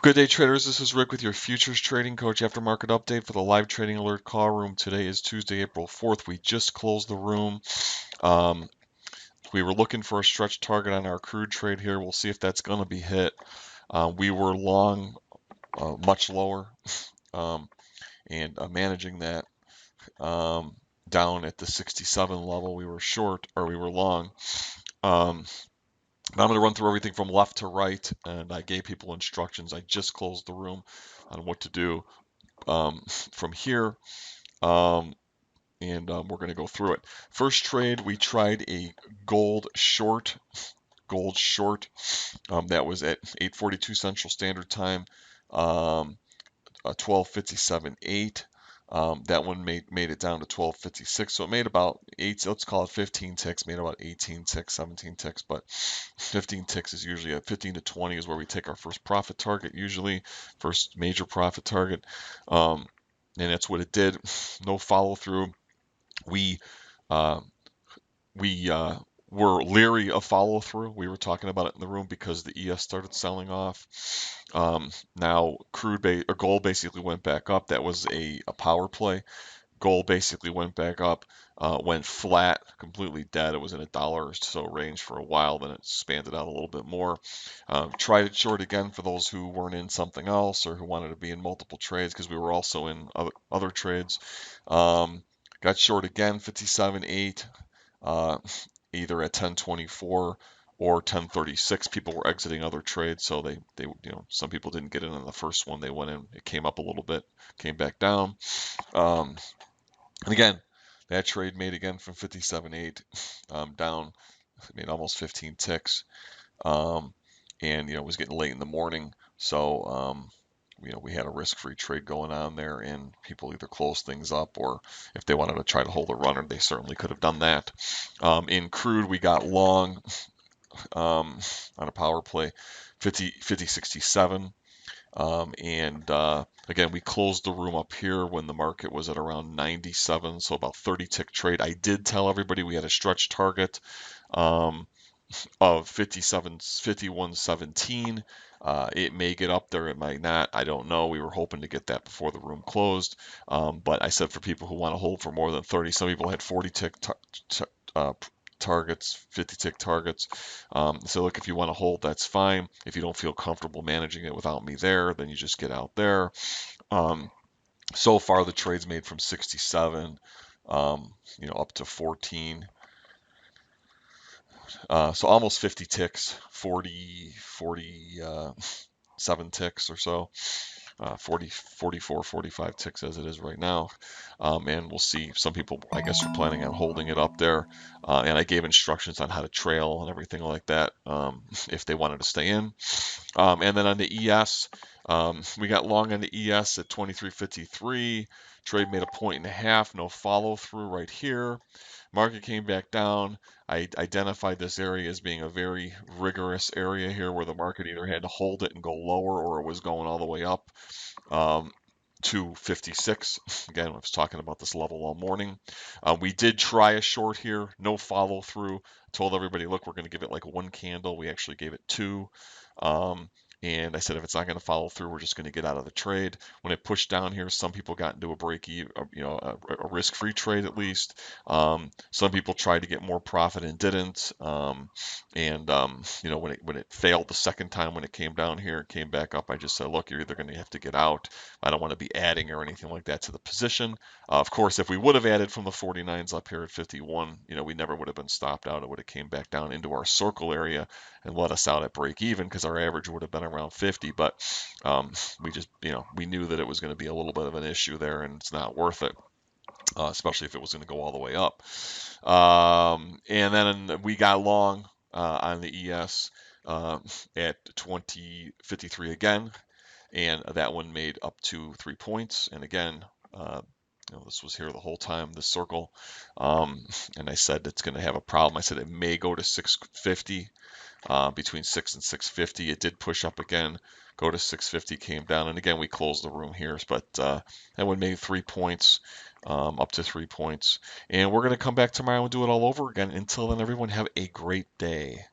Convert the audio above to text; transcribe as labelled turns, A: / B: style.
A: Good day, traders. This is Rick with your futures trading coach after market update for the live trading alert call room. Today is Tuesday, April 4th. We just closed the room. We were looking for a stretch target on our crude trade here. We'll see if that's going to be hit. We were long, much lower, and managing that down at the 67 level. We were short, or we were long. I'm going to run through everything from left to right, and I gave people instructions. I just closed the room on what to do from here, and we're going to go through it. First trade, we tried a gold short. That was at 8:42 Central Standard Time, 12:57.8. That one made it down to 12:56, so it made about let's call it 15 ticks, made about 18 ticks, 17 ticks, but 15 ticks is usually 15 to 20 is where we take our first profit target, usually first major profit target, and that's what it did. No follow through. We uh, we were leery of follow through. We were talking about it in the room because the ES started selling off. Now gold basically went back up. That was a power play. Gold basically went back up, went flat, completely dead. It was in $1 or so range for a while, then it expanded out a little bit more. Tried it short again for those who weren't in something else or who wanted to be in multiple trades, because we were also in other trades. Got short again, 57.8, either at 10.24 or 10.36. People were exiting other trades, so they some people didn't get in on the first one. They went in, it came up a little bit, came back down. And again, that trade made again from 57.8 down, made almost 15 ticks, and it was getting late in the morning, so we had a risk-free trade going on there, and people either closed things up, or if they wanted to try to hold a runner, they certainly could have done that. In crude, we got long on a power play, 50.67. And again, we closed the room up here when the market was at around 97, so about 30 tick trade. I did tell everybody we had a stretch target of 51.17. It may get up there, it might not. I don't know. We were hoping to get that before the room closed, but I said for people who want to hold for more than 30, some people had 40 tick targets, 50 tick targets. So look, if you want to hold, that's fine. If you don't feel comfortable managing it without me there, then you just get out there. So far, the trade's made from 67, up to 14. So almost 50 ticks, 47 ticks or so. 44, 45 ticks as it is right now. And we'll see. Some people, I guess, are planning on holding it up there. And I gave instructions on how to trail and everything like that if they wanted to stay in. And then on the ES, we got long on the ES at 23.53. Trade made 1.5 points, no follow through right here. Market came back down. I identified this area as being a very rigorous area here, where the market either had to hold it and go lower, or it was going all the way up to 56. Again, I was talking about this level all morning. We did try a short here, no follow through. Told everybody, look, we're going to give it like one candle. We actually gave it two. And I said, if it's not going to follow through, we're just going to get out of the trade. When it pushed down here, some people got into a break even, a risk-free trade at least. Some people tried to get more profit and didn't. When it failed the second time, when it came down here, it came back up, I just said, look, you're either going to have to get out. I don't want to be adding or anything like that to the position. Of course, if we would have added from the 49s up here at 51, we never would have been stopped out. It would have came back down into our circle area and let us out at break even, because our average would have been around 50. But we just, we knew that it was going to be a little bit of an issue there, and it's not worth it. Especially if it was going to go all the way up. And then we got long on the ES at 20.53 again, and that one made up to 3 points. And again, this was here the whole time, this circle, and I said it's going to have a problem. I said it may go to 650, between 6 and 650. It did push up again, go to 650, came down, and again we closed the room here, but that one made 3 points, up to 3 points. And we're going to come back tomorrow and do it all over again. Until then, everyone have a great day.